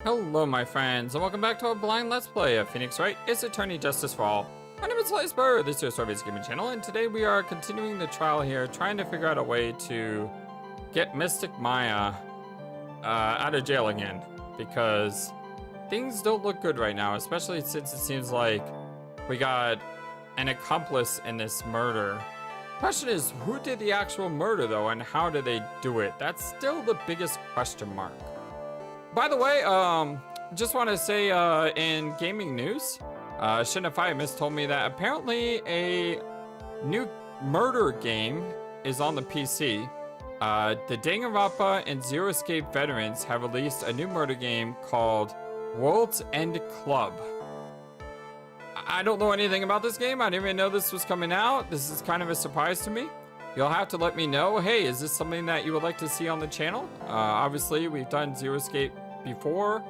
Hello my friends, and welcome back to a blind Let's Play of Phoenix Wright, Ace Attorney Justice for All. My name is FlightlessBird, this is your Soviet Gaming channel, and today we are continuing the trial here, trying to figure out a way to get Mystic Maya out of jail again, because things don't look good right now, especially since it seems like we got an accomplice in this murder. Question is, who did the actual murder though, and how did they do it? That's still the biggest question mark. By the way, just want to say in gaming news, Shinify Miss told me that apparently a new murder game is on the PC. The Danganronpa and Zero Escape veterans have released a new murder game called World's End Club. I don't know anything about this game. I didn't even know this was coming out. This is kind of a surprise to me. You'll have to let me know, hey, is this something that you would like to see on the channel? Obviously, we've done Zero Escape before,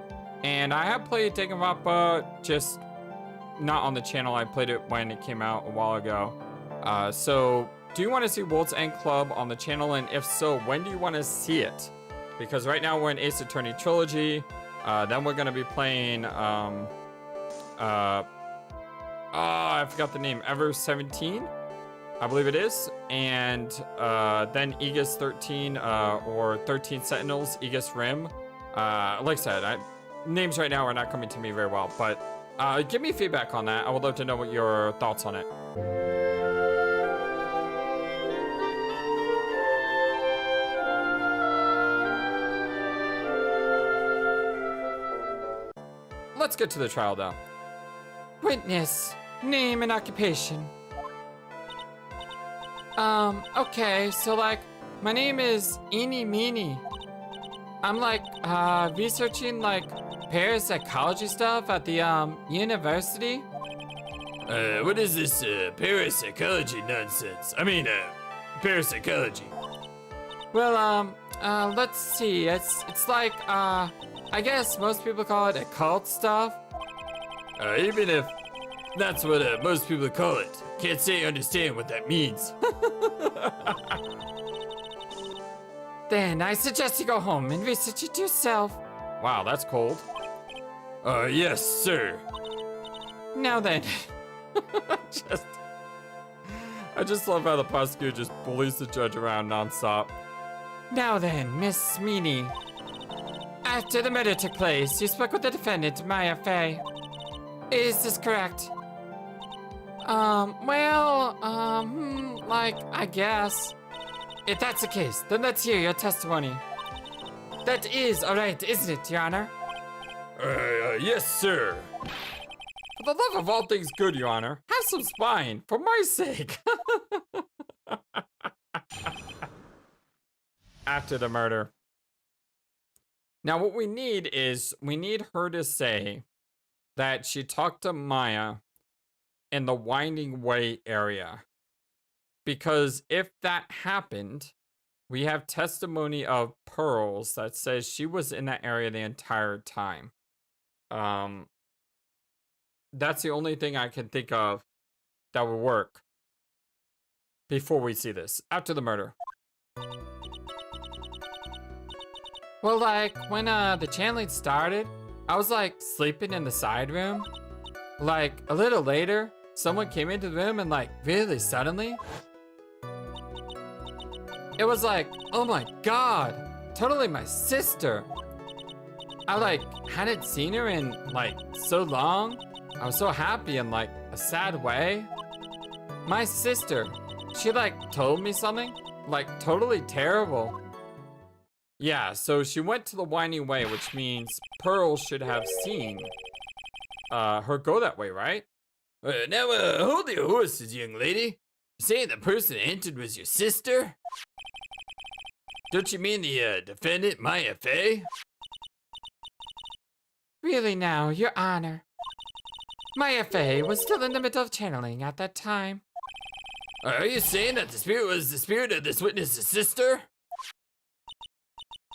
and I have played Danganronpa, just not on the channel. I played it when it came out a while ago. So, do you want to see World's End Club on the channel? And if so, when do you want to see it? Because right now we're in Ace Attorney Trilogy. Then we're going to be playing, I forgot the name, Ever 17? I believe it is, and then Aegis 13 or 13 Sentinels, Aegis Rim. Like I said, names right now are not coming to me very well, but give me feedback on that. I would love to know what your thoughts on it. Let's get to the trial though. Witness, name and occupation. Okay, so like, my name is Eeny Meeny. I'm like, researching like parapsychology stuff at the, university. What is this, parapsychology nonsense? I mean, parapsychology. Well, let's see, it's like, I guess most people call it occult stuff. Even if that's what, most people call it. Can't say I understand what that means. Then I suggest you go home and research it yourself. Wow, that's cold. Yes, sir. Now then. I just love how the prosecutor just bullies the judge around nonstop. Now then, Miss Meany. After the murder took place, you spoke with the defendant, Maya Fey. Is this correct? Like, I guess. If that's the case, then let's hear your testimony. That is alright, isn't it, Your Honor? Yes, sir. For the love of all things good, Your Honor, have some spine, for my sake. After the murder. Now, what we need is, we need her to say that she talked to Maya in the Winding Way area. Because if that happened, we have testimony of Pearls that says she was in that area the entire time. That's the only thing I can think of that would work before we see this, after the murder. Well, like, when the channeling started, I was like sleeping in the side room. Like, a little later, someone came into the room and like really suddenly, it was like, oh my god, totally my sister. I like hadn't seen her in like so long. I was so happy in like a sad way. My sister, she like told me something like totally terrible. Yeah, so she went to the Winding Way, which means Pearl should have seen her go that way, right? Now, hold your horses, young lady. You saying the person that entered was your sister? Don't you mean the, defendant, Maya Fey? Really now, Your Honor. Maya Fey was still in the middle of channeling at that time. Are you saying that the spirit was the spirit of this witness's sister?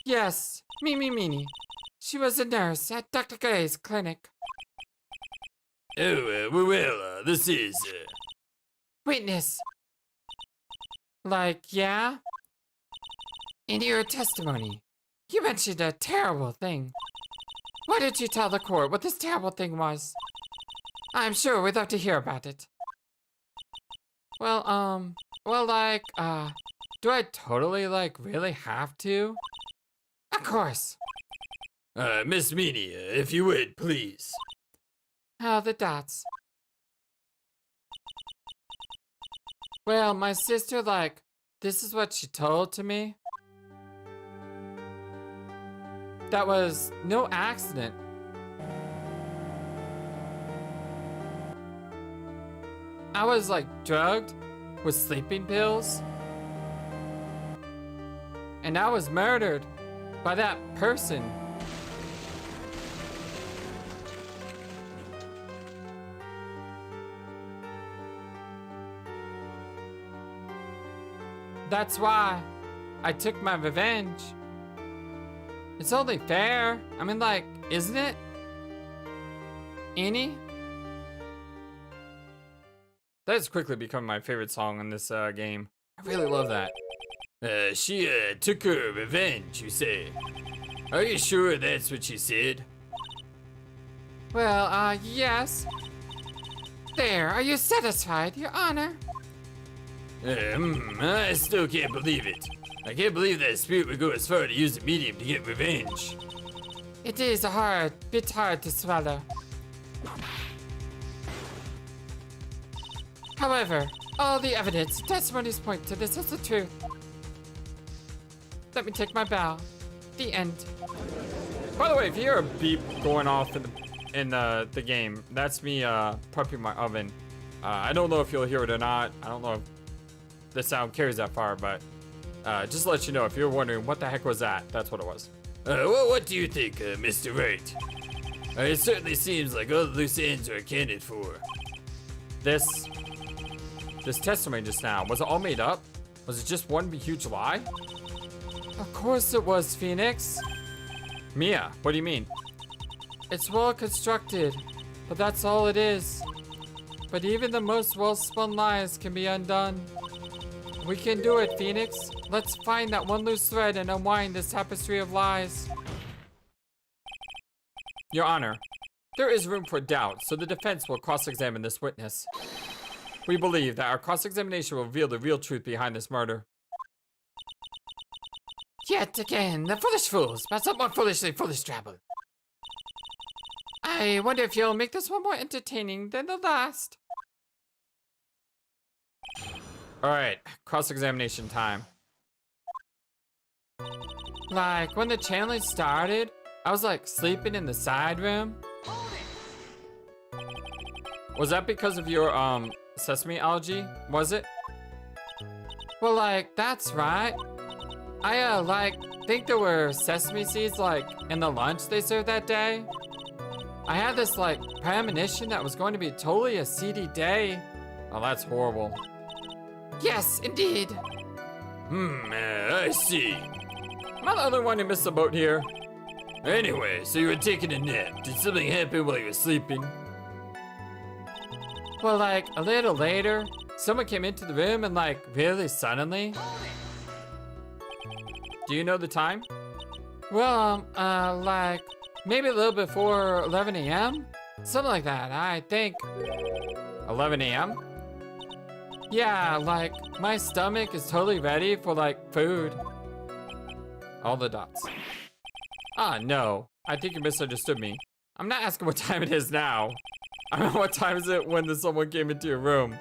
Yes, Meeny. She was a nurse at Dr. Gray's clinic. Oh, well, this is, Witness. Like, yeah? In your testimony, you mentioned a terrible thing. Why didn't you tell the court what this terrible thing was? I'm sure we'd love to hear about it. Well, do I totally, really have to? Of course. Miss Meanie, if you would, please. Oh, the dots. Well, my sister, this is what she told to me. That was no accident. I was, drugged with sleeping pills. And I was murdered by that person. That's why I took my revenge. It's only fair. I mean, isn't it? Annie? That has quickly become my favorite song in this game. I really love that. She took her revenge, you say? Are you sure that's what she said? Well, yes. There, are you satisfied, Your Honor? I still can't believe it. I can't believe that spirit would go as far to use the medium to get revenge. It is a bit hard to swallow. However, all the evidence and testimonies point to this as the truth. Let me take my bow. The end. By the way, if you hear a beep going off in the game, that's me prepping my oven. I don't know if you'll hear it or not. I don't know if the sound carries that far, but just to let you know, if you're wondering what the heck was that, that's what it was. Well, what do you think, Mr. Wright? It certainly seems like all the loose ends are accounted for. This testimony just now, was it all made up? Was it just one huge lie? Of course it was, Phoenix. Mia, what do you mean? It's well constructed, but that's all it is. But even the most well-spun lies can be undone. We can do it, Phoenix. Let's find that one loose thread and unwind this tapestry of lies. Your Honor, there is room for doubt, so the defense will cross-examine this witness. We believe that our cross-examination will reveal the real truth behind this murder. Yet again, the foolish fools, but some more foolishly foolish travel. I wonder if you'll make this one more entertaining than the last. Alright, cross-examination time. When the challenge started, I was sleeping in the side room. Was that because of your sesame allergy? Was it? Well, that's right. I think there were sesame seeds in the lunch they served that day. I had this premonition that was going to be totally a seedy day. Oh, that's horrible. Yes, indeed. I see. Am I the only one who missed the boat here? Anyway, so you were taking a nap. Did something happen while you were sleeping? Well, a little later, someone came into the room and really suddenly. Do you know the time? Well, maybe a little before 11 a.m.? Something like that, I think. 11 a.m.? Yeah, my stomach is totally ready for, food. All the dots. Ah, no. I think you misunderstood me. I'm not asking what time it is now. I don't know what time is it when someone came into your room.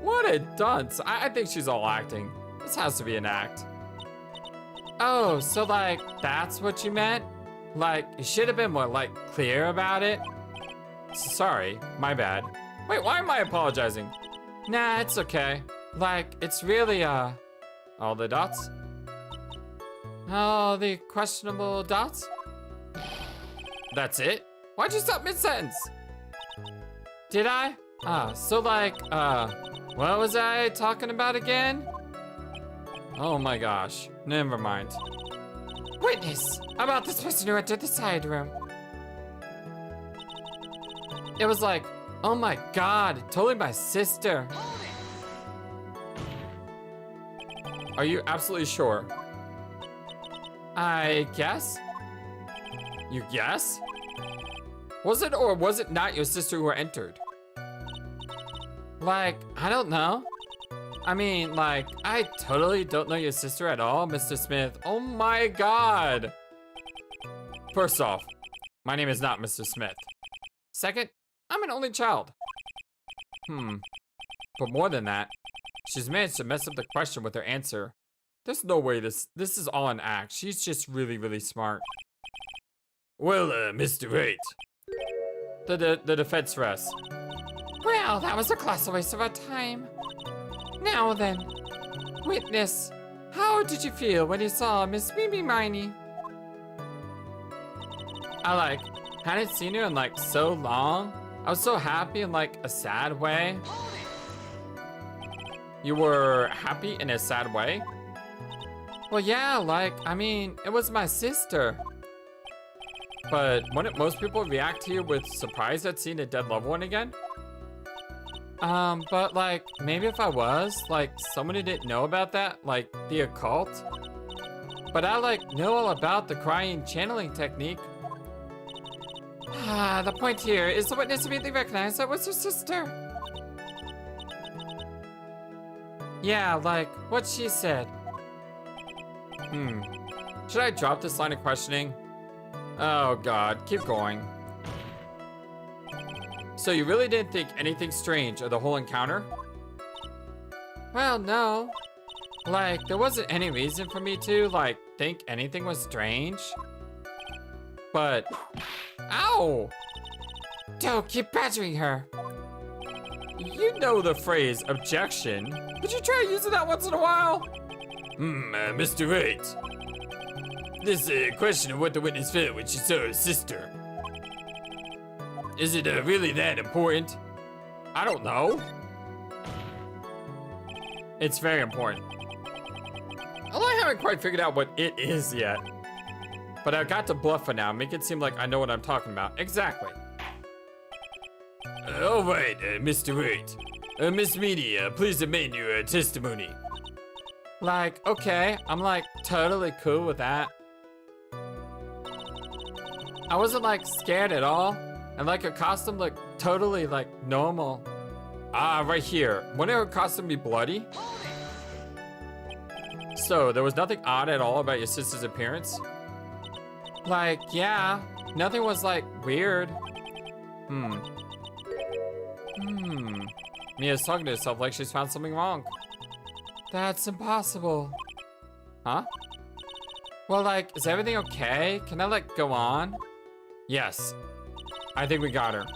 What a dunce. I think she's all acting. This has to be an act. Oh, so that's what you meant? You should have been more clear about it. Sorry, my bad. Wait, why am I apologizing? Nah, it's okay. It's really, all the dots? Oh, the questionable dots? That's it? Why'd you stop mid-sentence? Did I? So what was I talking about again? Oh my gosh, never mind. Witness, about this person who entered the side room. It was oh my god, totally my sister. Are you absolutely sure? I guess? You guess? Was it or was it not your sister who entered? Like, I don't know. I mean, like, I totally don't know your sister at all, Mr. Smith. Oh my God. First off, my name is not Mr. Smith. Second, I'm an only child. But more than that, she's managed to mess up the question with her answer. There's no way this is all an act. She's just really, really smart. Well, Mr. Wright. The defense rests. Well, that was a colossal waste of our time. Now then, witness, how did you feel when you saw Miss Mimi Miney? I hadn't seen her in like so long. I was so happy in like a sad way. You were happy in a sad way? Well, yeah, like, I mean, it was my sister. But wouldn't most people react to you with surprise at seeing a dead loved one again? But like, maybe if I was, like, someone who didn't know about that, like, the occult. But I, like, know all about the crying channeling technique. The point here is the witness immediately recognized that was her sister. Yeah, like, what she said. Should I drop this line of questioning? Oh God, keep going. So you really didn't think anything strange of the whole encounter? Well, no. Like, there wasn't any reason for me to, like, think anything was strange. But, ow! Don't keep badgering her. You know the phrase objection. Could you try using that once in a while? Mr. Wright. This question of what the witness felt when she saw her sister. Is it really that important? I don't know. It's very important. Although I haven't quite figured out what it is yet. But I got to bluff for now, make it seem like I know what I'm talking about. Exactly. All right, Mr. Wright. Miss Meany, please amend your testimony. Like, okay, I'm like totally cool with that. I wasn't like scared at all. And like her costume looked totally like normal. Right here. Wouldn't her costume be bloody? So, there was nothing odd at all about your sister's appearance? Like, yeah. Nothing was like weird. Mia's talking to herself like she's found something wrong. That's impossible. Huh? Well, like, is everything okay? Can I like go on? Yes. I think we got her.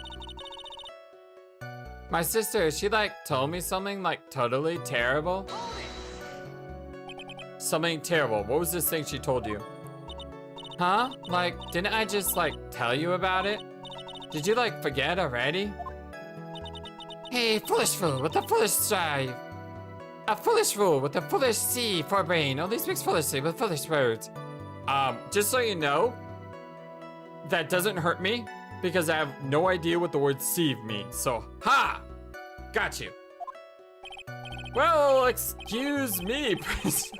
My sister, she like told me something like totally terrible. Something terrible. What was this thing she told you? Huh? Like, didn't I just like tell you about it? Did you like forget already? Hey, foolish fool with a foolish strive. A foolish fool with a foolish C for a brain only speaks foolishly with foolish words. Just so you know, that doesn't hurt me because I have no idea what the word sieve means. So, ha! Got you. Well, excuse me, Prince.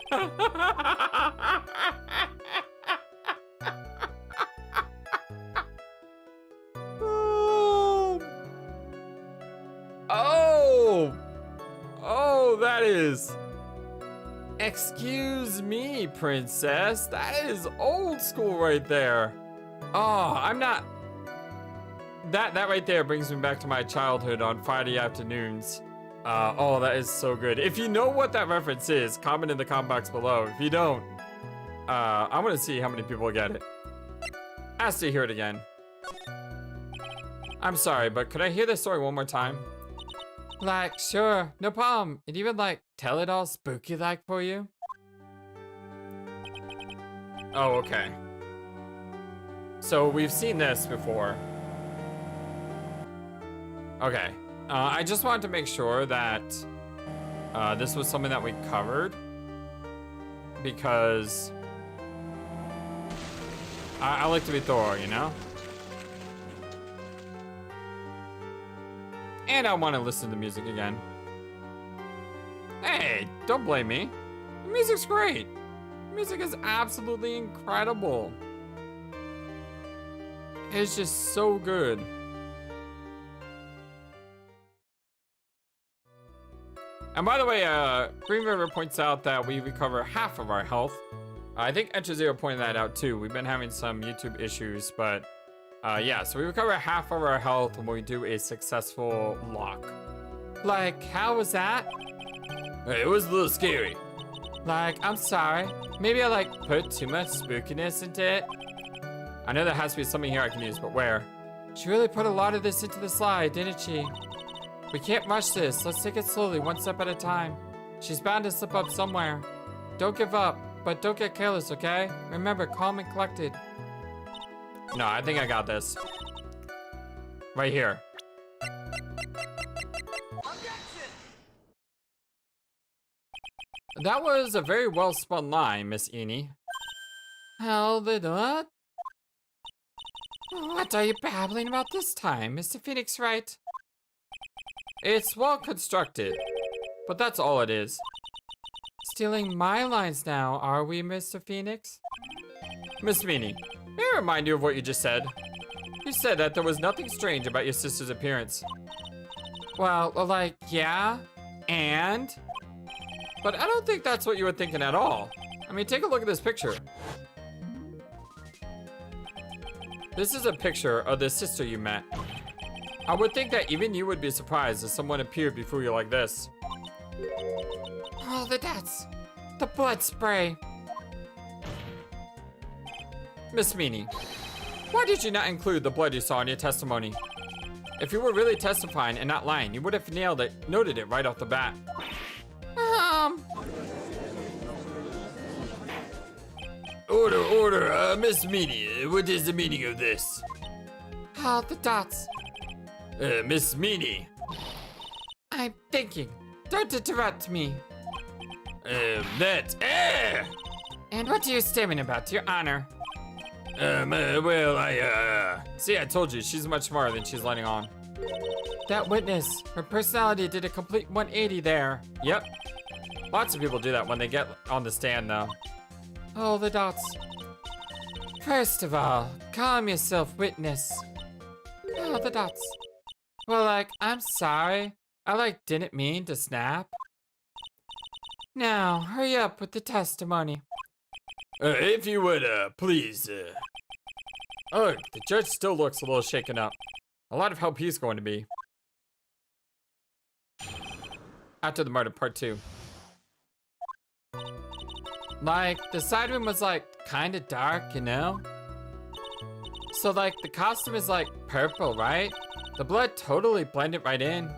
Oh, that is. Excuse me, princess. That is old school right there. Oh, I'm not. That right there brings me back to my childhood on Friday afternoons. Oh, that is so good. If you know what that reference is, comment in the comment box below. If you don't, I want to see how many people get it. Ask to hear it again. I'm sorry, but could I hear this story one more time? Like, sure, no problem. And even like tell it all spooky like for you. Oh, okay. So we've seen this before. Okay. I just wanted to make sure that this was something that we covered because I like to be thorough, you know? And I want to listen to the music again. Hey, don't blame me. The music's great. The music is absolutely incredible. It's just so good. And by the way, Green River points out that we recover half of our health. I think Enter Zero pointed that out too. We've been having some YouTube issues, but yeah, so we recover half of our health when we do a successful lock. Like, how was that? It was a little scary. Like, I'm sorry. Maybe I like Put too much spookiness into it. I know there has to be something here I can use, but where? She really put a lot of this into the slide, didn't she? We can't rush this. Let's take it slowly, one step at a time. She's bound to slip up somewhere. Don't give up, but don't get careless, okay? Remember, calm and collected. No, I think I got this. Right here. That was a very well spun line, Miss Eni. Hell, what? What are you babbling about this time, Mr. Phoenix Wright? It's well constructed, but that's all it is. Stealing my lines now, are we, Mr. Phoenix? Miss Meanie, may I remind you of what you just said? You said that there was nothing strange about your sister's appearance. Well, like, yeah, and? But I don't think that's what you were thinking at all. I mean, take a look at this picture. This is a picture of the sister you met. I would think that even you would be surprised if someone appeared before you like this. Oh, that's the blood spray. Miss Meanie, why did you not include the blood you saw in your testimony? If you were really testifying and not lying, you would have noted it right off the bat. Order, Miss Meanie, what is the meaning of this? Oh, the dots. Miss Meanie. I'm thinking. Don't interrupt me. And what are you staring about, Your Honor? See, I told you, she's much smarter than she's letting on. That witness, her personality did a complete 180 there. Yep. Lots of people do that when they get on the stand, though. Oh, the dots. First of all, calm yourself, witness. Oh, the dots. Well, like, I'm sorry. I, didn't mean to snap. Now, hurry up with the testimony. If you would, please, Oh, the judge still looks a little shaken up. A lot of help he's going to be. After the murder, part 2. Like, the side room was, kind of dark, you know? So, the costume is, purple, right? The blood totally blended right in.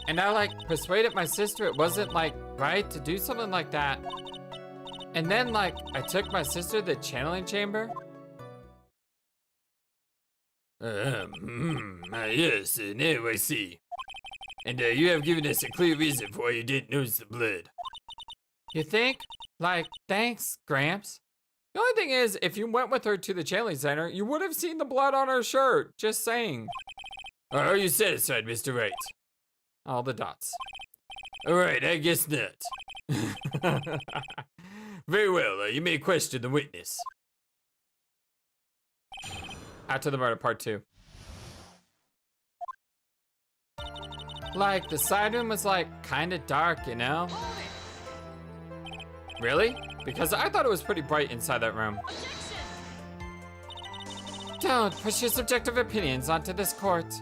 And I, persuaded my sister it wasn't, right to do something like that. And then, I took my sister to the channeling chamber. Yes, now I see. And you have given us a clear reason for why you didn't notice the blood. You think? Thanks, Gramps. The only thing is, if you went with her to the channeling center, you would have seen the blood on her shirt. Just saying. Are you satisfied, Mr. Wright? All the dots. Alright, I guess not. Very well, you may question the witness. After the murder, part 2. The side room was, kind of dark, you know? Really? Because I thought it was pretty bright inside that room. Don't push your subjective opinions onto this court.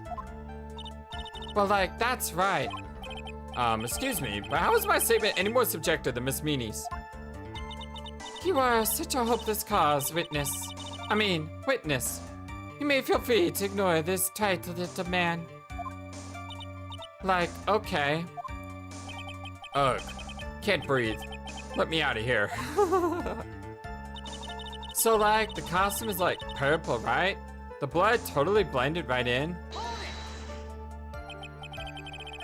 Well, that's right. Excuse me, but how is my statement any more subjective than Miss Meanie's? You are such a hopeless cause, witness. Witness. You may feel free to ignore this titled man. Okay. Ugh, can't breathe. Let me out of here. So, the costume is, purple, right? The blood totally blended right in.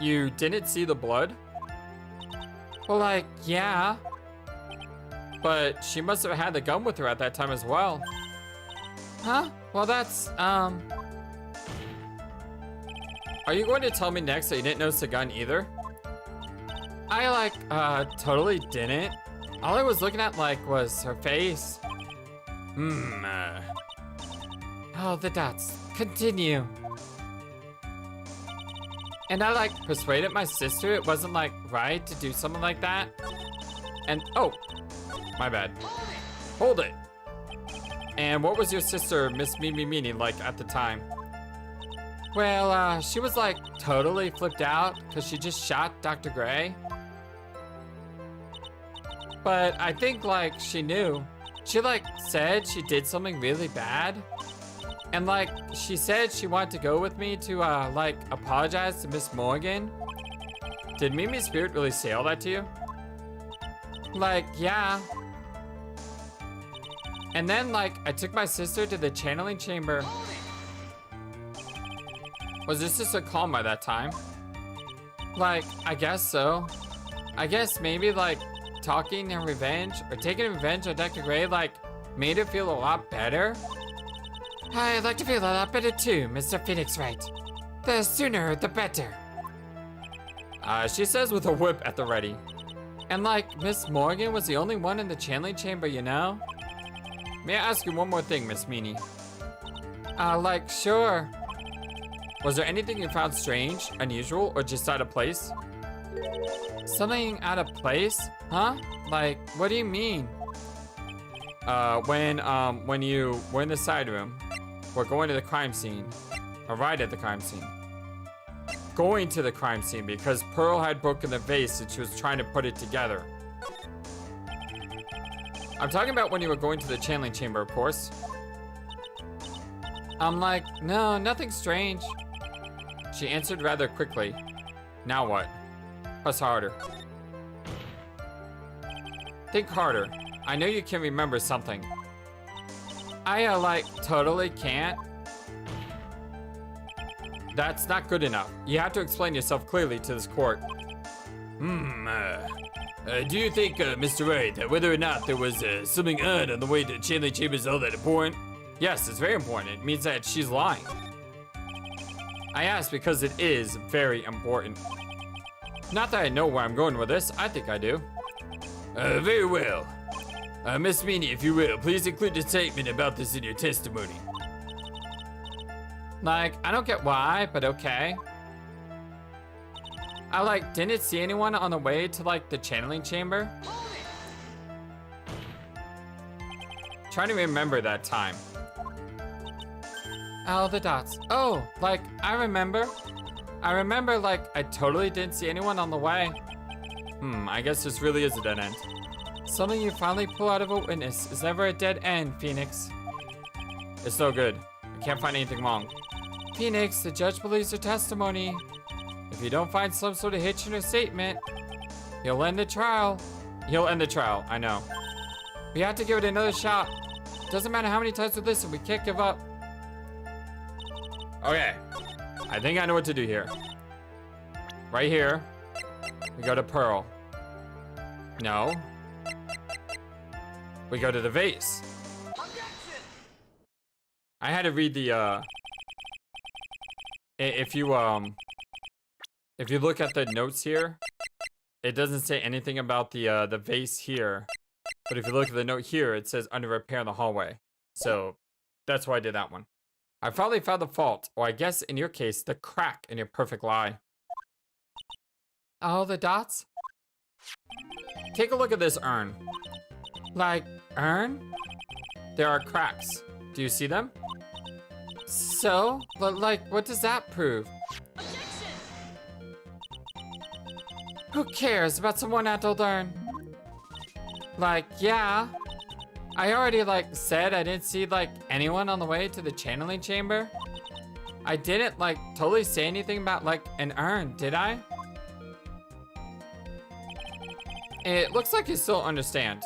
You didn't see the blood? Well, yeah. But she must have had the gun with her at that time as well. Huh? Well, that's, Are you going to tell me next that you didn't notice the gun either? I, totally didn't. All I was looking at, was her face. Oh, the dots. Continue. And I like persuaded my sister it wasn't like right to do something like that. And oh, my bad. Hold it. And what was your sister, Miss Mimi meaning like at the time? Well, she was like totally flipped out because she just shot Dr. Gray. But I think like she knew. She like said she did something really bad. And like she said she wanted to go with me to like apologize to Miss Morgan. Did Mimi's spirit really say all that to you? Like, yeah. And then like I took my sister to the channeling chamber. Was your sister calm by that time? Like, I guess so. I guess maybe like talking and revenge or taking revenge on Dr. Gray like made her feel a lot better. I'd like to feel a lot better too, Mr. Phoenix Wright. The sooner, the better. She says with a whip at the ready. And like, Miss Morgan was the only one in the channeling chamber, you know? May I ask you one more thing, Miss Meanie? Like, sure. Was there anything you found strange, unusual, or just out of place? Something out of place? Huh? Like, what do you mean? When you were in the side room, we're going to the crime scene, or right at the crime scene. Going to the crime scene because Pearl had broken the vase and she was trying to put it together. I'm talking about when you were going to the channeling chamber, of course. I'm like, no, nothing strange. She answered rather quickly. Now what? Press harder. Think harder. I know you can remember something. I, like, totally can't. That's not good enough. You have to explain yourself clearly to this court. Do you think, Mr. Wright, that whether or not there was something odd on the way to channeling chamber is all that important? Yes, it's very important. It means that she's lying. I asked because it is very important. Not that I know where I'm going with this. I think I do. Very well. Miss Meanie, if you will, please include a statement about this in your testimony. Like, I don't get why, but okay. I like didn't see anyone on the way to like the channeling chamber. Trying to remember that time. Oh, the dots. Oh, like I remember. I remember like I totally didn't see anyone on the way. I guess this really is a dead end. Something you finally pull out of a witness is never a dead end, Phoenix. It's no good. I can't find anything wrong. Phoenix, the judge believes her testimony. If you don't find some sort of hitch in her statement, he'll end the trial. He'll end the trial, I know. We have to give it another shot. Doesn't matter how many times we listen, we can't give up. Okay, I think I know what to do here. Right here, we go to Pearl. No. We go to the vase. I had to read the, if you look at the notes here, it doesn't say anything about the vase here. But if you look at the note here, it says under repair in the hallway. So that's why I did that one. I finally found the fault, or I guess in your case, the crack in your perfect lie. Oh, the dots? Take a look at this urn. Like, urn? There are cracks. Do you see them? So? But like, what does that prove? Objection! Who cares about some one-adult urn? Like, yeah. I already like said I didn't see like anyone on the way to the channeling chamber. I didn't like totally say anything about like an urn, did I? It looks like you still understand.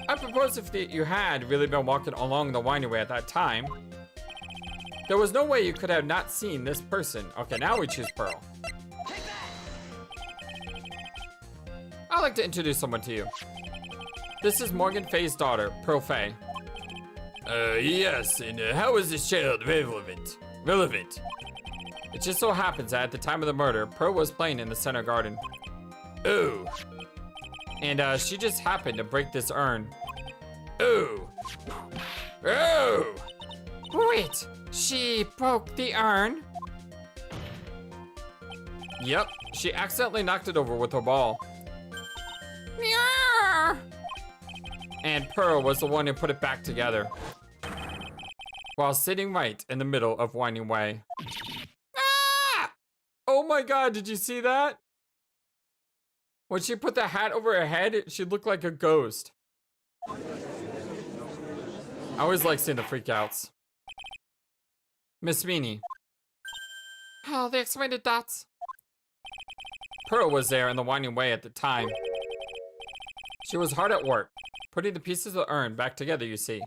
I propose if you had really been walking along the winding way at that time, there was no way you could have not seen this person. Okay, now we choose Pearl. I'd like to introduce someone to you. This is Morgan Fay's daughter, Pearl Fay. Yes, and how is this child relevant? It just so happens that at the time of the murder, Pearl was playing in the center garden. Oh. And she just happened to break this urn. Oh. Oh. Wait, she broke the urn? Yep, she accidentally knocked it over with her ball. Yeah. And Pearl was the one who put it back together, while sitting right in the middle of Winding Way. Ah! Oh my god, did you see that? When she put the hat over her head, she looked like a ghost. I always like seeing the freakouts. Miss Meanie. Oh, they explained it, dots. Pearl was there in the Winding Way at the time. She was hard at work, putting the pieces of the urn back together, you see.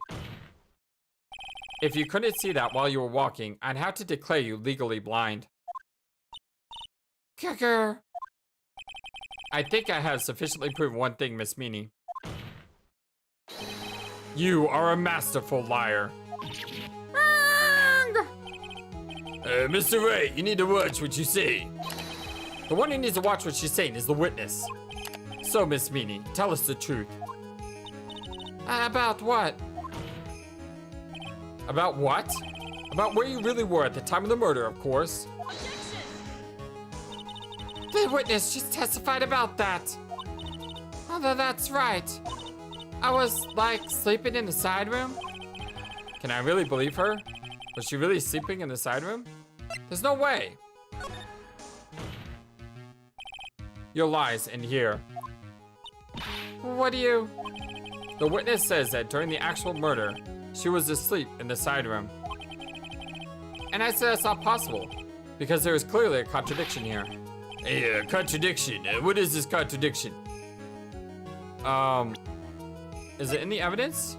If you couldn't see that while you were walking, I'd have to declare you legally blind. Kicker. I think I have sufficiently proven one thing, Miss Meanie. You are a masterful liar. Mr. Wright, you need to watch what you say. The one who needs to watch what she's saying is the witness. So, Miss Meanie, tell us the truth. About what? About what? About where you really were at the time of the murder, of course. The witness just testified about that. Although that's right. I was, like, sleeping in the side room. Can I really believe her? Was she really sleeping in the side room? There's no way. Your lies end here. What do you... The witness says that during the actual murder, she was asleep in the side room. And I said that's not possible, because there is clearly a contradiction here. A contradiction. What is this contradiction? Is it in the evidence?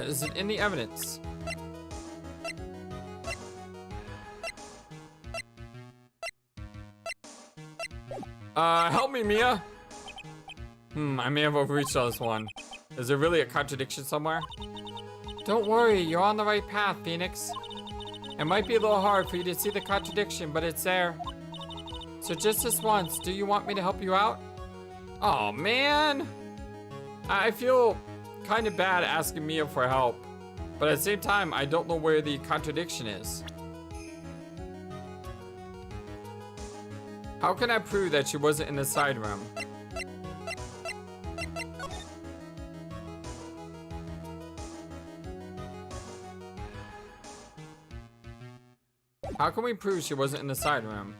Is it in the evidence? Help me, Mia. I may have overreached on this one. Is there really a contradiction somewhere? Don't worry, you're on the right path, Phoenix. It might be a little hard for you to see the contradiction, but it's there. So just this once, do you want me to help you out? Oh, man. I feel kind of bad asking Mia for help, but at the same time, I don't know where the contradiction is. How can I prove that she wasn't in the side room? How can we prove she wasn't in the side room?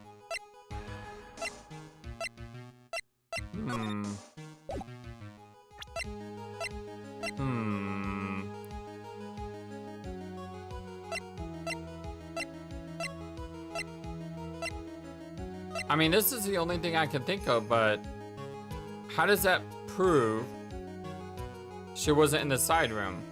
I mean, this is the only thing I can think of, but how does that prove she wasn't in the side room?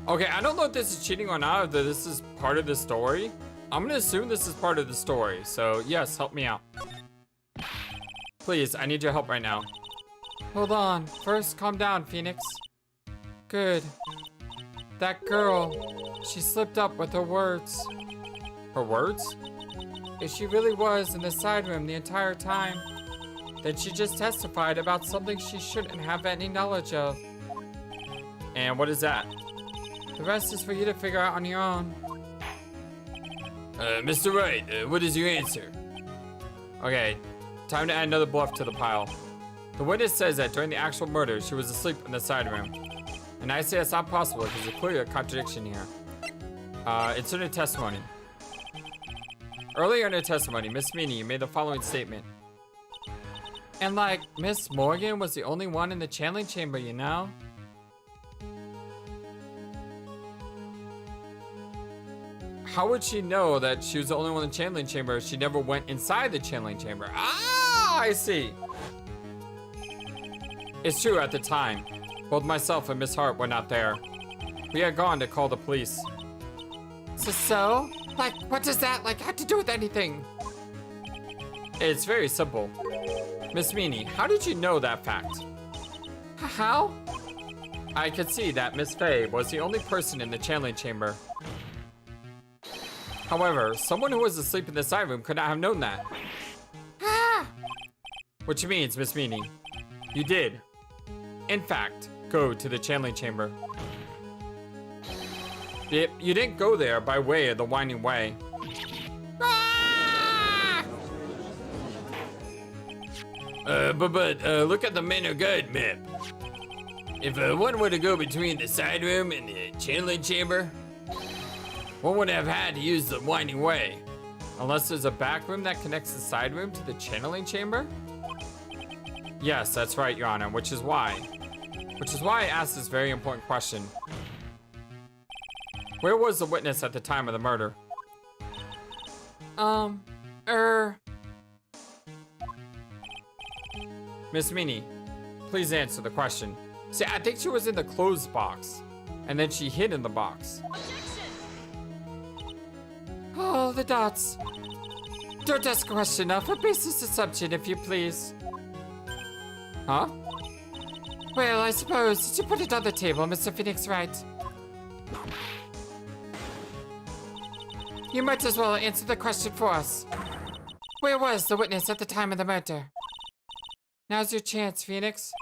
Okay, I don't know if this is cheating or not, or that this is part of the story. I'm gonna assume this is part of the story, so yes, help me out. Please, I need your help right now. Hold on. First, calm down, Phoenix. Good. That girl, she slipped up with her words. Her words? If she really was in the side room the entire time, then she just testified about something she shouldn't have any knowledge of. And what is that? The rest is for you to figure out on your own. Mr. Wright, what is your answer? Okay, time to add another bluff to the pile. The witness says that during the actual murder, she was asleep in the side room. And I say that's not possible because there's clearly a contradiction here. It's in her testimony. Earlier in her testimony, Miss Meanie made the following statement. And like, Miss Morgan was the only one in the channeling chamber, you know? How would she know that she was the only one in the channeling chamber if she never went inside the channeling chamber? Ah, I see. It's true, at the time, both myself and Miss Hart were not there. We had gone to call the police. So? Like, what does that, like, have to do with anything? It's very simple. Miss Meanie, how did you know that fact? How? I could see that Miss Faye was the only person in the channeling chamber. However, someone who was asleep in the side room could not have known that. Ah! Which means, Miss Meanie, you did, in fact, go to the channeling chamber. You didn't go there by way of the winding way. Ah! But look at the manor guide map. If one were to go between the side room and the channeling chamber, one would have had to use the winding way. Unless there's a back room that connects the side room to the channeling chamber? Yes, that's right, Your Honor, which is why I asked this very important question. Where was the witness at the time of the murder? Miss Meanie, please answer the question. See, I think she was in the clothes box, and then she hid in the box. Oh, the dots. Don't ask a question now for basis assumption, if you please. Huh? Well, I suppose you put it on the table, Mr. Phoenix Wright. You might as well answer the question for us. Where was the witness at the time of the murder? Now's your chance, Phoenix.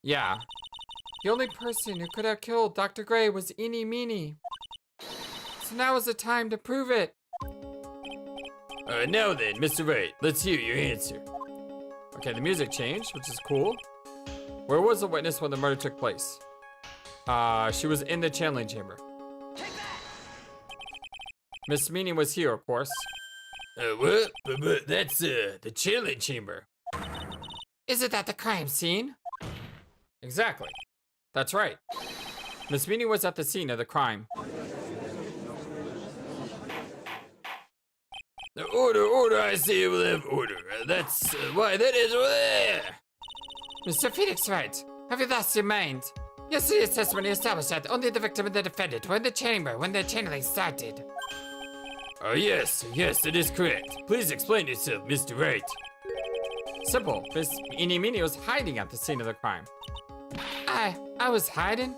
Yeah. The only person who could have killed Dr. Gray was Eenie Meenie. So now is the time to prove it. Now then, Mr. Wright, let's hear your answer. Okay, the music changed, which is cool. Where was the witness when the murder took place? She was in the channeling chamber. Miss Meanie was here, of course. What? But that's, the channeling chamber. Is it at the crime scene? Exactly. That's right. Miss Meanie was at the scene of the crime. Order, I say we'll have order. That's why that is over there. Mr. Phoenix Wright, have you lost your mind? Yesterday's testimony established that only the victim and the defendant were in the chamber when the channeling started. Yes, that is correct. Please explain yourself, Mr. Wright. Simple. Miss Eenie Meenie was hiding at the scene of the crime. I was hiding?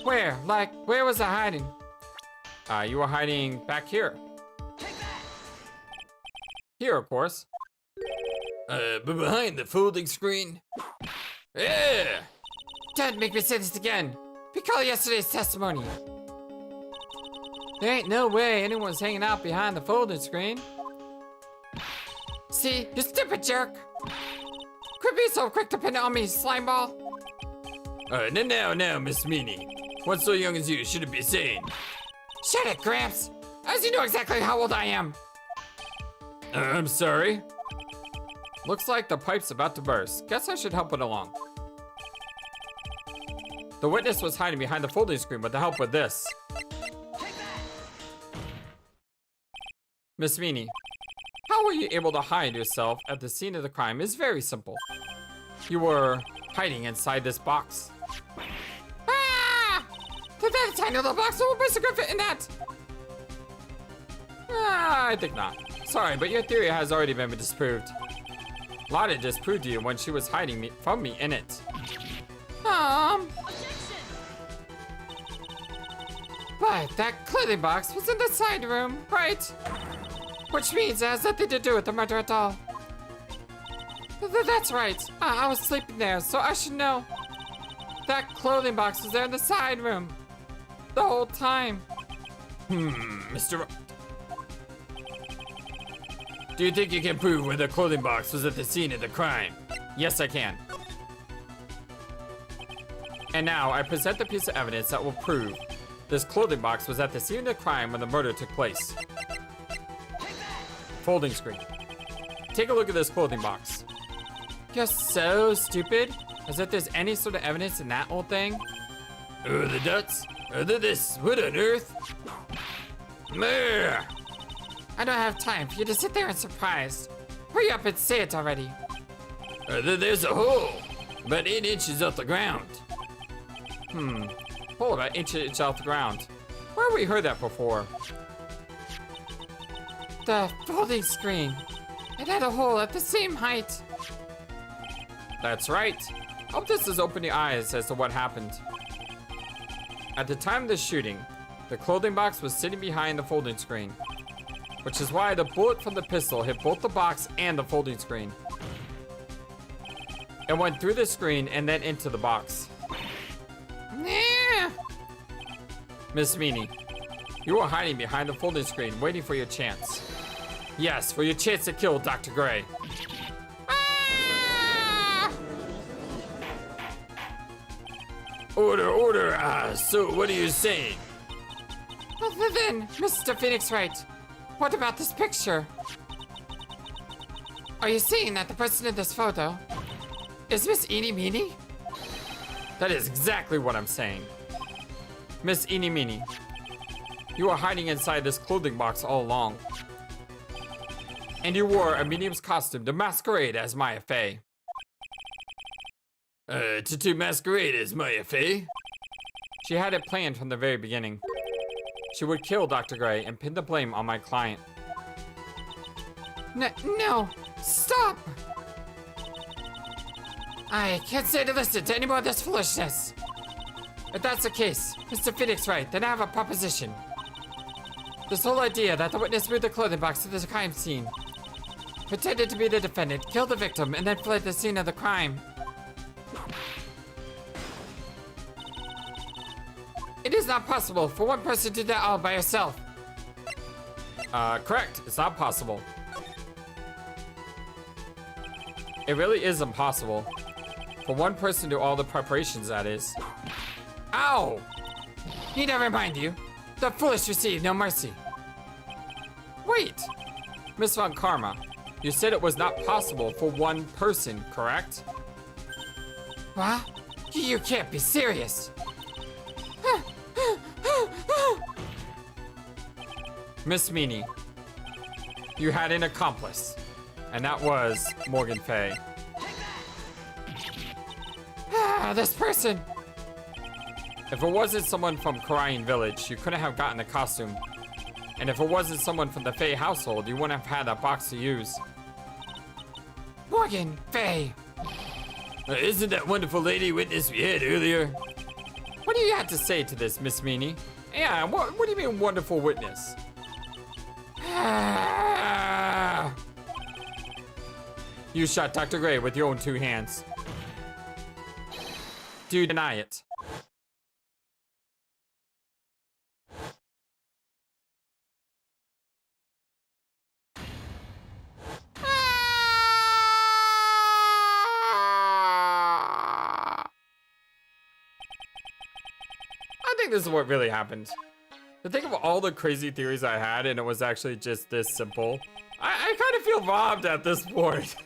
Where? Like, where was I hiding? You were hiding back here. Here, of course. But behind the folding screen? Yeah! Don't make me say this again. Recall yesterday's testimony. There ain't no way anyone's hanging out behind the folding screen. See, you stupid jerk. Quit being so quick to pin it on me, slimeball. Now, Miss Meanie. One so young as you shouldn't be saying. Shut it, Gramps. As you know exactly how old I am. I'm sorry. Looks like the pipe's about to burst. Guess I should help it along. The witness was hiding behind the folding screen with the help of this. Miss Meanie, how were you able to hide yourself at the scene of the crime is very simple. You were hiding inside this box. Ah! Did that tiny little box will basically fit in that? I think not. Sorry, but your theory has already been disproved. Lotta disproved you when she was hiding from me in it. But that clothing box was in the side room, right? Which means it has nothing to do with the murder at all. That's right. I was sleeping there, so I should know. That clothing box was there in the side room. The whole time. Mr. Do you think you can prove where the clothing box was at the scene of the crime? Yes, I can. And now I present the piece of evidence that will prove this clothing box was at the scene of the crime when the murder took place. Folding screen. Take a look at this clothing box. You're so stupid. As if there's any sort of evidence in that old thing. The dots? This, what on earth? Meh. I don't have time for you to sit there and surprised. Hurry up and say it already. There's a hole, about 8 inches off the ground. Hole about 8 inches off the ground. Where have we heard that before? The folding screen. It had a hole at the same height. That's right. Hope this has opened your eyes as to what happened. At the time of the shooting, the clothing box was sitting behind the folding screen, which is why the bullet from the pistol hit both the box and the folding screen. It went through the screen and then into the box. Miss Meanie, you were hiding behind the folding screen waiting for your chance. Yes, for your chance to kill Dr. Gray. Order, so what are you saying? Then, Mr. Phoenix Wright, what about this picture? Are you saying that the person in this photo is Miss Eenie Meenie? That is exactly what I'm saying. Miss Eenie Meenie, you were hiding inside this clothing box all along. And you wore a medium's costume to masquerade as Maya Fey. To masquerade as Maya Fey? She had it planned from the very beginning. She would kill Dr. Gray and pin the blame on my client. No, stop! I can't stay to listen to any more of this foolishness. If that's the case, Mr. Phoenix Wright, then I have a proposition. This whole idea that the witness moved the clothing box to the crime scene, pretended to be the defendant, killed the victim, and then fled the scene of the crime. It is not possible for one person to do that all by herself. Correct. It's not possible. It really is impossible. For one person to do all the preparations, that is. Ow! Need I remind you, the foolish receive no mercy. Wait! Miss Von Karma, you said it was not possible for one person, correct? What? You can't be serious. Miss Meanie, you had an accomplice, and that was Morgan Fay. This person. If it wasn't someone from Korean Village, you couldn't have gotten the costume. And if it wasn't someone from the Fay household, you wouldn't have had that box to use. Morgan Fay. Isn't that wonderful lady witness we had earlier? What do you have to say to this, Miss Meanie? Yeah, what do you mean wonderful witness? You shot Dr. Gray with your own two hands. Do you deny it? I think this is what really happened. To think of all the crazy theories I had and it was actually just this simple, I kind of feel robbed at this point.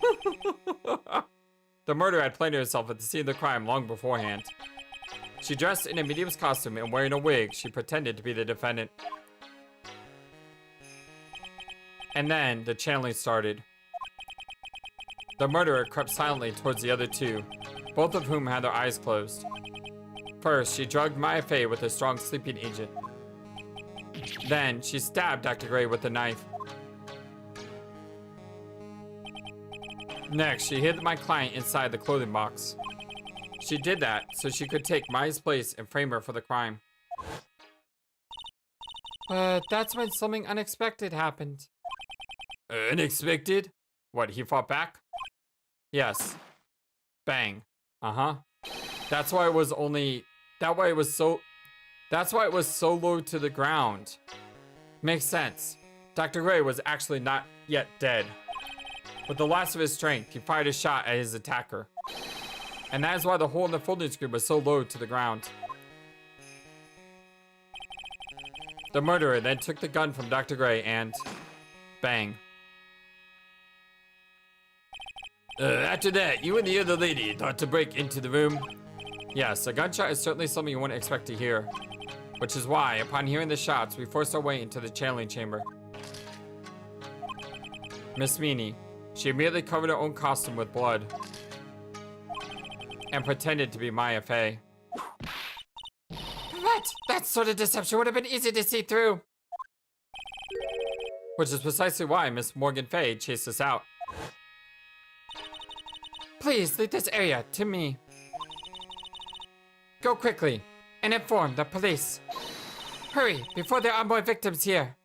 The murderer had planted herself at the scene of the crime long beforehand. She dressed in a medium's costume and wearing a wig, she pretended to be the defendant. And then the channeling started. The murderer crept silently towards the other two, both of whom had their eyes closed. First, she drugged Maya Fey with a strong sleeping agent. Then, she stabbed Dr. Gray with a knife. Next, she hid my client inside the clothing box. She did that so she could take Maya's place and frame her for the crime. But that's when something unexpected happened. Unexpected? What, he fought back? Yes. Bang. Uh-huh. That's why it was so low to the ground. Makes sense. Dr. Gray was actually not yet dead. With the last of his strength, he fired a shot at his attacker. And that is why the hole in the folding screen was so low to the ground. The murderer then took the gun from Dr. Gray and... bang. After that, you and the other lady thought to break into the room? Yes, a gunshot is certainly something you wouldn't expect to hear. Which is why, upon hearing the shots, we forced our way into the channeling chamber. Miss Meanie, she immediately covered her own costume with blood. And pretended to be Maya Fey. What? That sort of deception would have been easy to see through. Which is precisely why Miss Morgan Fay chased us out. Please leave this area to me. Go quickly and inform the police. Hurry, before there are more victims here.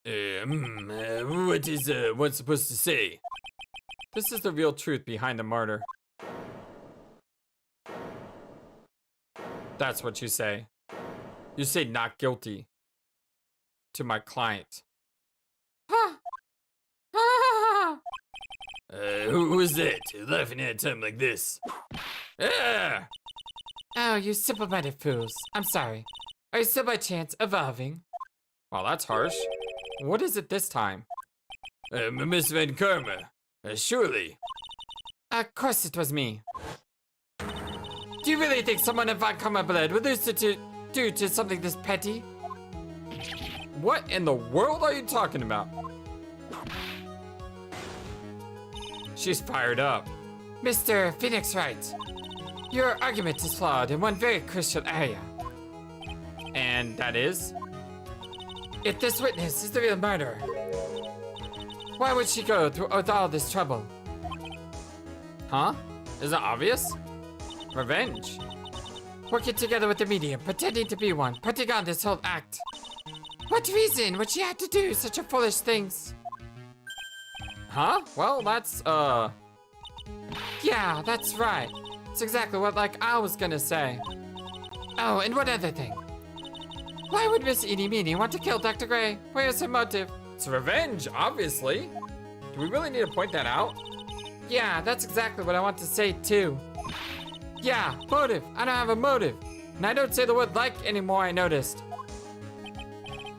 What is one supposed to say? This is the real truth behind the murder. That's what you say. You say not guilty to my client. Who was that laughing at a time like this? Ah! Oh, you simple-minded fools. I'm sorry. Are you still by chance evolving? Well, that's harsh. What is it this time? Miss Van Karma. Surely. Of course it was me. Do you really think someone in Von Karma blood would lose to due to something this petty? What in the world are you talking about? She's fired up. Mr. Phoenix Wright, your argument is flawed in one very crucial area. And that is? If this witness is the real murderer, why would she go through all this trouble? Huh? Isn't it obvious? Revenge. Working together with the medium, pretending to be one, putting on this whole act. What reason would she have to do such a foolish things? Huh? Well, that's, Yeah, that's right. It's exactly what, I was gonna say. Oh, and one other thing. Why would Miss Eenie Meenie want to kill Dr. Gray? Where's her motive? It's revenge, obviously. Do we really need to point that out? Yeah, that's exactly what I want to say, too. Yeah, motive. I don't have a motive. And I don't say the word like anymore, I noticed.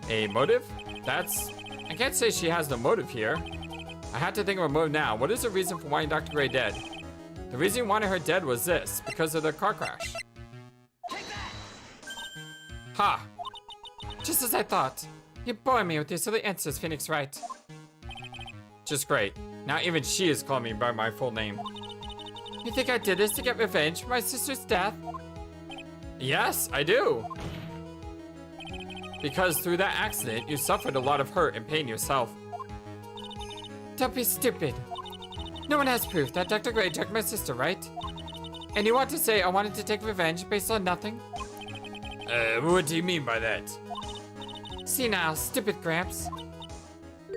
A motive? I can't say she has no motive here. I had to think of a motive now. What is the reason for wanting Dr. Gray dead? The reason you wanted her dead was this, because of the car crash. Ha! Just as I thought. You bore me with your silly answers, Phoenix Wright. Just great. Now even she is calling me by my full name. You think I did this to get revenge for my sister's death? Yes, I do. Because through that accident, you suffered a lot of hurt and pain yourself. Don't be stupid. No one has proof that Dr. Gray took my sister, right? And you want to say I wanted to take revenge based on nothing? What do you mean by that? See now, stupid Gramps.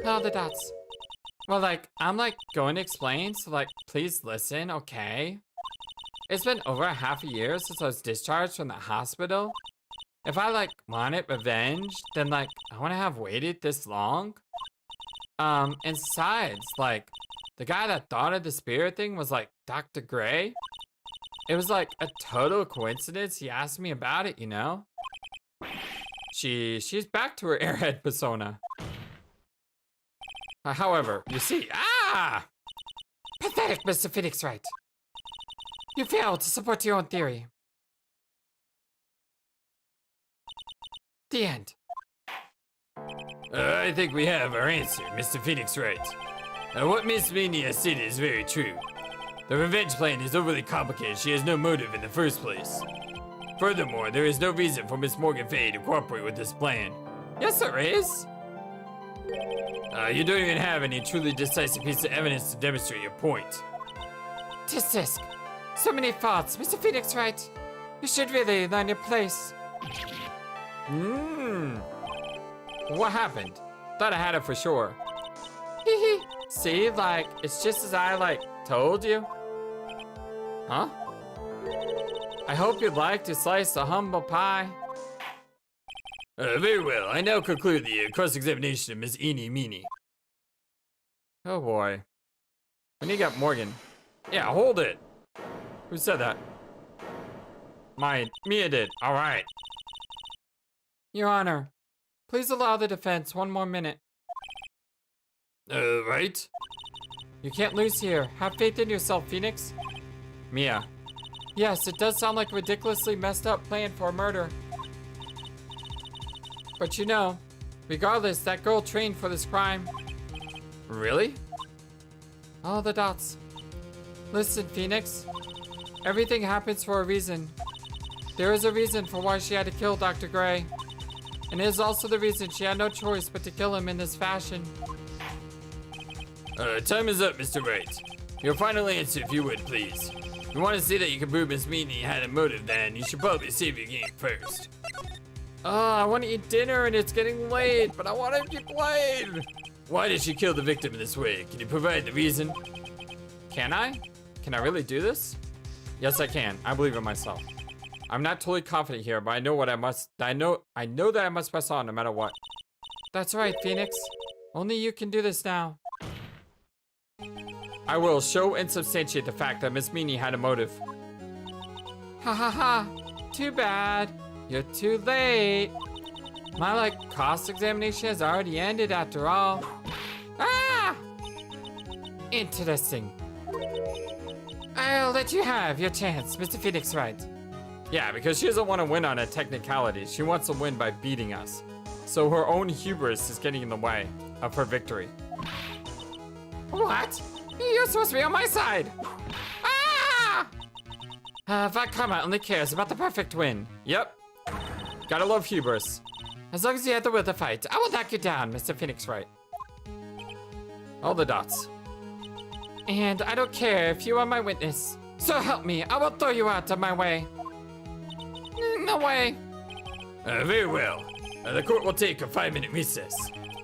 All the dots. Well, I'm going to explain, so please listen, okay? It's been over a half a year since I was discharged from the hospital. If I wanted revenge, then I wouldn't have waited this long. And besides, the guy that thought of the spirit thing was Dr. Gray. It was a total coincidence he asked me about it, you know? She's back to her airhead persona. However, you see, Pathetic, Mr. Phoenix Wright. You failed to support your own theory. The end. I think we have our answer, Mr. Phoenix Wright. What Miss Mania said is very true. The revenge plan is overly complicated. She has no motive in the first place. Furthermore, there is no reason for Miss Morgan Fay to cooperate with this plan. Yes, there is. You don't even have any truly decisive piece of evidence to demonstrate your point. Tisk. So many faults, Mr. Phoenix Wright. You should really learn your place. What happened? Thought I had it for sure. Hee. See, it's just as I, told you. Huh? I hope you'd like to slice the humble pie. Very well. I now conclude the cross-examination of Miss Eenie Meenie. Oh boy. We need to get Morgan. Yeah, hold it. Who said that? Mia did. All right. Your Honor, please allow the defense one more minute. Right? You can't lose here. Have faith in yourself, Phoenix. Mia. Yes, it does sound like a ridiculously messed up plan for a murder. But you know, regardless, that girl trained for this crime. Really? All the dots. Listen, Phoenix. Everything happens for a reason. There is a reason for why she had to kill Dr. Gray. And it is also the reason she had no choice but to kill him in this fashion. Time is up, Mr. Wright. Your final answer, if you would, please. you want to see that you can prove Miss Meanie had a motive, then you should probably save your game first. Oh, I want to eat dinner and it's getting late, but I want to be played. Why did she kill the victim in this way? Can you provide the reason? Can I? Can I really do this? Yes, I can. I believe in myself. I'm not totally confident here, but I know what I must. I know that I must press on no matter what. That's right, Phoenix. Only you can do this now. I will show and substantiate the fact that Miss Meanie had a motive. Ha ha ha. Too bad. You're too late. My cost examination has already ended after all. Ah! Interesting. I'll let you have your chance, Mr. Phoenix Wright. Yeah, because she doesn't want to win on a technicality. She wants to win by beating us. So her own hubris is getting in the way of her victory. What? You're supposed to be on my side. Ah! Vakama only cares about the perfect win. Yep. Gotta love hubris. As long as you have the will to fight, I will knock you down, Mr. Phoenix Wright. All the dots. And I don't care if you are my witness. So help me, I will throw you out of my way. No way. Very well. The court will take a 5-minute recess,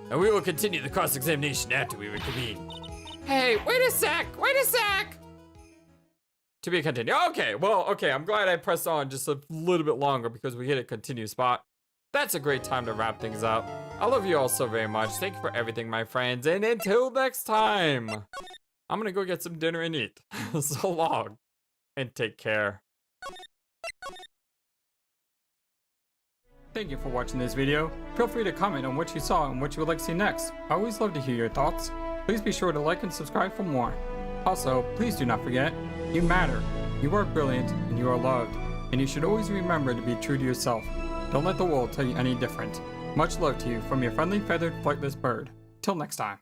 and we will continue the cross-examination after we reconvene. Hey, wait a sec! Wait a sec! To be continued. Okay, well, okay, I'm glad I pressed on just a little bit longer because we hit a continue spot. That's a great time to wrap things up. I love you all so very much. Thank you for everything, my friends, and until next time, I'm gonna go get some dinner and eat. So long, and take care. Thank you for watching this video. Feel free to comment on what you saw and what you would like to see next. I always love to hear your thoughts. Please be sure to like and subscribe for more. Also, please do not forget, you matter. You are brilliant and you are loved. And you should always remember to be true to yourself. Don't let the world tell you any different. Much love to you from your friendly feathered flightless bird. Till next time.